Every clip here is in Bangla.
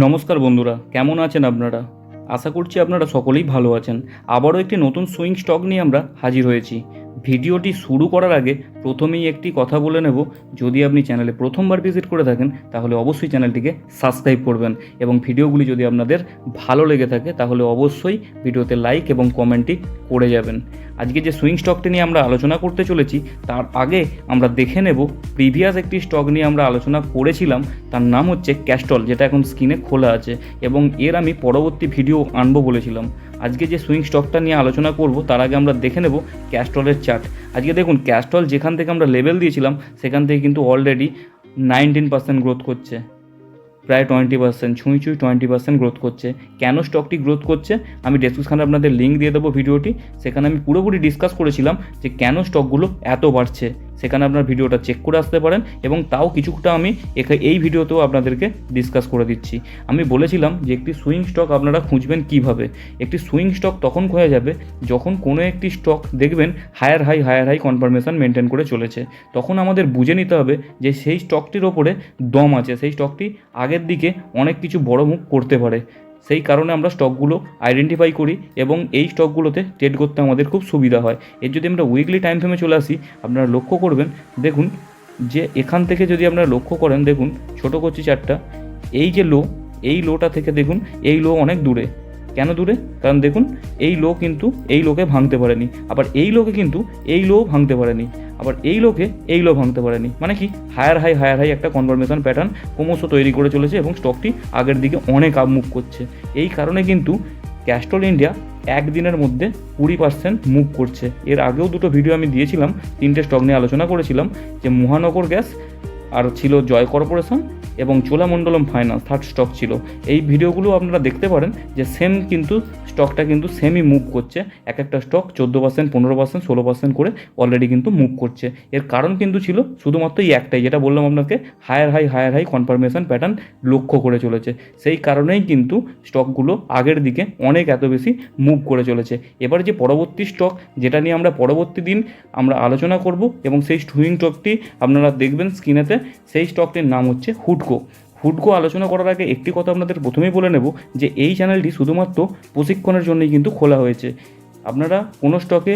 নমস্কার বন্ধুরা, কেমন আছেন আপনারা? আশা করছি আপনারা সকলেই ভালো আছেন। আবারও একটি নতুন সুইং স্টক নিয়ে আমরা হাজির হয়েছি। ভিডিওটি শুরু করার আগে প্রথমেই একটি কথা বলে নেব, যদি আপনি চ্যানেলে প্রথমবার ভিজিট করে থাকেন তাহলে অবশ্যই চ্যানেলটিকে সাবস্ক্রাইব করবেন এবং ভিডিওগুলি যদি আপনাদের ভালো লেগে থাকে তাহলে অবশ্যই ভিডিওতে লাইক এবং কমেন্টটি করে যাবেন। আজকে যে সুইং স্টকটি নিয়ে আমরা আলোচনা করতে চলেছি তার আগে আমরা দেখে নেব প্রিভিয়াস একটি স্টক নিয়ে আমরা আলোচনা করেছিলাম, তার নাম হচ্ছে ক্যাস্টল, যেটা এখন স্ক্রিনে খোলা আছে এবং এর আমি পরবর্তী ভিডিও আনবো বলেছিলাম। আজকে যে সুইং স্টকটা নিয়ে আলোচনা করব তার আগে আমরা দেখে নেব ক্যাস্টলের চার্ট। আজকে দেখুন ক্যাস্টল যেখান থেকে আমরা লেভেল দিয়েছিলাম সেখান থেকে কিন্তু অলরেডি 19% গ্রোথ করছে, প্রায় 20%, ছুঁই 20% গ্রোথ করছে। কেন স্টকটি গ্রোথ করছে আমি ডেসক্রিপশনে আপনাদের লিঙ্ক দিয়ে দেবো ভিডিওটি, সেখানে আমি পুরোপুরি ডিসকাস করেছিলাম যে কেন স্টকগুলো এত বাড়ছে। সেখানে আপনার ভিডিওটা চেক করে আসতে পারেন এবং তাও কিছুটা আমি এই ভিডিওতেও আপনাদেরকে ডিসকাস করে দিচ্ছি। আমি বলেছিলাম যে একটি সুইং স্টক আপনারা খুঁজবেন কিভাবে। একটি সুইং স্টক তখন খোঁজা যাবে যখন কোনো একটি স্টক দেখবেন হায়ার হাই কনফার্মেশন মেনটেন করে চলেছে। তখন আমাদের বুঝে নিতে হবে যে সেই স্টকটির ওপরে দম আছে, সেই স্টকটি আগের দিকে অনেক কিছু বড় মুভ করতে পারে। সেই কারণে আমরা স্টকগুলো আইডেন্টিফাই করি এবং এই স্টকগুলোতে ট্রেড করতে আমাদের খুব সুবিধা হয়। এর যদি আমরা উইকলি টাইম ফ্রেমে চলে আসি, আপনারা লক্ষ্য করবেন, দেখুন যে এখান থেকে যদি আপনারা লক্ষ্য করেন, দেখুন ছোটো করছি চারটা, এই যে লো, এই লোটা থেকে দেখুন এই লো অনেক দূরে। কেন দূরে? কারণ দেখুন এই লো কিন্তু এই লোকে ভাঙতে পারেনি, আবার এই লোকে কিন্তু এই লো ভাঙতে পারেনি, আবার এই লোকে এই লো ভাঙতে পারেনি। মানে কি হায়ার হাই একটা কনফার্মেশন প্যাটার্ন ক্রমশ তৈরি করে চলেছে এবং স্টকটি আগের দিকে অনেক আপ মুভ করছে। এই কারণে কিন্তু ক্যাস্টল ইন্ডিয়া একদিনের মধ্যে 20% মুভ করছে। এর আগেও দুটো ভিডিও আমি দিয়েছিলাম, তিনটে স্টক নিয়ে আলোচনা করেছিলাম, যে মহানগর গ্যাস, আর ছিল জয় কর্পোরেশন এবং চোলামণ্ডলম ফাইন্যান্স থার্ড স্টক ছিল। এই ভিডিওগুলো আপনারা দেখতে পারেন যে সেম কিন্তু স্টকটা কিন্তু সেমই মুভ করছে। এক একটা স্টক 14%, 15%, 16% করে অলরেডি কিন্তু মুভ করছে। এর কারণ কিন্তু ছিল শুধুমাত্র এই একটাই, যেটা বললাম আপনাকে, হায়ার হাই কনফার্মেশন প্যাটার্ন লক্ষ্য করে চলেছে। সেই কারণেই কিন্তু স্টকগুলো আগের দিকে অনেক এত বেশি মুভ করে চলেছে। এবার যে পরবর্তী স্টক যেটা নিয়ে আমরা পরবর্তী দিন আমরা আলোচনা করব এবং সেই সুইং স্টকটি আপনারা দেখবেন স্ক্রিনেতে, সেই স্টকটির নাম হচ্ছে হুডকো। আলোচনা করার আগে একটি কথা আপনাদের প্রথমেই বলে নেব যে এই চ্যানেলটি শুধুমাত্র প্রশিক্ষণের জন্যই কিন্তু খোলা হয়েছে। আপনারা কোনো স্টকে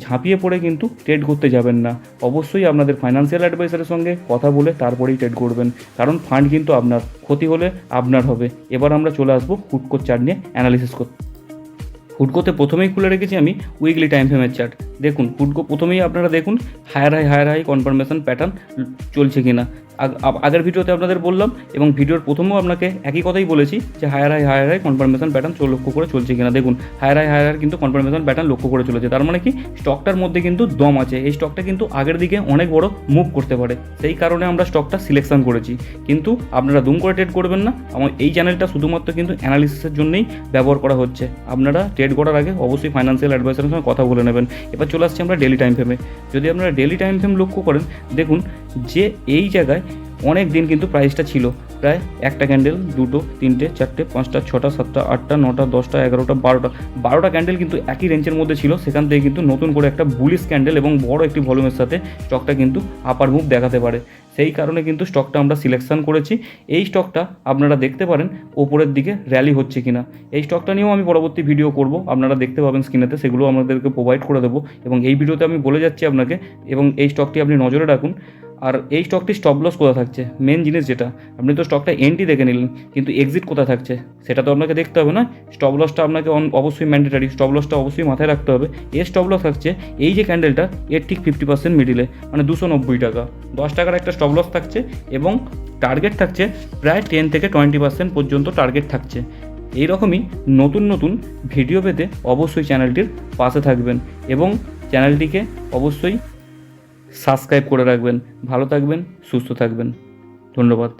ঝাঁপিয়ে পড়ে কিন্তু ট্রেড করতে যাবেন না। অবশ্যই আপনাদের ফাইন্যান্সিয়াল অ্যাডভাইসারের সঙ্গে কথা বলে তারপরেই ট্রেড করবেন, কারণ ফান্ড কিন্তু আপনার, ক্ষতি হলে আপনার হবে। এবার আমরা চলে আসবো হুডকোর চার্ট নিয়ে অ্যানালিসিস করতে। হুডকোতে প্রথমেই খুলে রেখেছি আমি উইকলি টাইম ফ্রেমের চার্ট। দেখুন হুডকো প্রথমেই আপনারা দেখুন হায়ার হাই কনফার্মেশন প্যাটার্ন চলছে কিনা। আগের ভিডিওতে আপনাদের বললাম এবং ভিডিওর প্রথমেও আপনাকে একই কথাই বলেছি যে হায়ার হাই কনফার্মেশন প্যাটার্ন লক্ষ্য করে চলছে কিনা। দেখুন হায়ার কিন্তু কনফার্মেশন প্যাটার্ন লক্ষ্য করে চলেছে। তার মানে কি স্টকটার মধ্যে কিন্তু দম আছে, এই স্টকটা কিন্তু আগের দিকে অনেক বড় মুভ করতে পারে। সেই কারণে আমরা স্টকটা সিলেকশন করেছি। কিন্তু আপনারা দুম করে ট্রেড করবেন না। আমার এই চ্যানেলটা শুধুমাত্র কিন্তু অ্যানালিসিসের জন্যই ব্যবহার করা হচ্ছে। আপনারা ট্রেড করার আগে অবশ্যই ফাইন্যান্সিয়াল অ্যাডভাইসারের সঙ্গে কথা বলে নেবেন। এবার চলে আসছি আমরা ডেলি টাইম ফ্রেমে। যদি আপনারা ডেলি টাইম ফ্রেম লক্ষ্য করেন, দেখুন যে এই জায়গায় অনেক দিন কিন্তু প্রাইসটা ছিল প্রায় একটা ক্যান্ডেল, দুটো, তিনটে, চারটে, পাঁচটা, ছটা, সাতটা, আটটা, নটা, 10টা, 11টা, 12টা ক্যান্ডেল কিন্তু একই রেঞ্জের মধ্যে ছিল। সেখান থেকে কিন্তু নতুন করে একটা বুলিশ ক্যান্ডেল এবং বড় একটি ভলিউমের সাথে স্টকটা কিন্তু আপার মুভ দেখাতে পারে। সেই কারণে কিন্তু স্টকটা আমরা সিলেকশন করেছি। এই স্টকটা আপনারা দেখতে পারেন ওপরের দিকে র্যালি হচ্ছে কিনা। এই স্টকটা নিয়েও আমি পরবর্তী ভিডিও করব, আপনারা দেখতে পাবেন স্ক্রিনেতে, সেগুলো আমাদেরকে প্রোভাইড করে দেবো এবং এই ভিডিওতে আমি বলে যাচ্ছি আপনাকে। এবং এই স্টকটি আপনি নজরে রাখুন। আর এই স্টকটি স্টপ লস কোথায় থাকছে, মেন জিনিস যেটা, আপনি তো স্টকটা এন্ট্রি দেখে নিলেন কিন্তু এক্সিট কোথায় থাকছে সেটা তো আপনাকে দেখতে হবে না। স্টপ লসটা আপনাকে অবশ্যই ম্যান্ডেটারি, স্টপ লসটা অবশ্যই মাথায় রাখতে হবে। এর স্টপ লস থাকছে এই যে ক্যান্ডেলটা, এর ঠিক 50% মিডিলে, মানে 290 টাকা, 10 টাকার একটা স্টপ লস থাকছে এবং টার্গেট থাকছে প্রায় 10 থেকে 20% পর্যন্ত টার্গেট থাকছে। এইরকমই নতুন ভিডিও পেতে অবশ্যই চ্যানেলটির পাশে থাকবেন এবং চ্যানেলটিকে অবশ্যই সাবস্ক্রাইব করে রাখবেন। ভালো থাকবেন, সুস্থ থাকবেন, ধন্যবাদ।